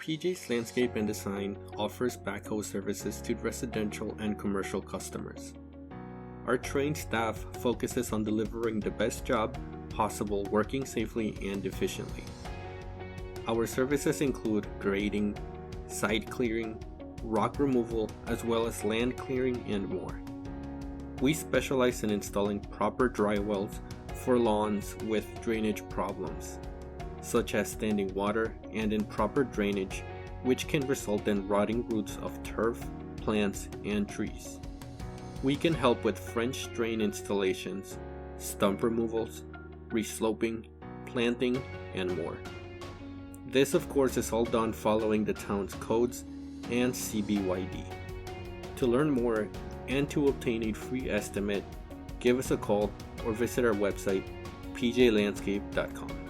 PJ's Landscape and Design offers backhoe services to residential and commercial customers. Our trained staff focuses on delivering the best job possible, working safely and efficiently. Our services include grading, site clearing, rock removal, as well as land clearing and more. We specialize in installing proper dry wells for lawns with drainage problems, such as standing water and improper drainage, which can result in rotting roots of turf, plants, and trees. We can help with French drain installations, stump removals, resloping, planting, and more. This of course is all done following the town's codes and CBYD. To learn more and to obtain a free estimate, give us a call or visit our website pjlandscape.com.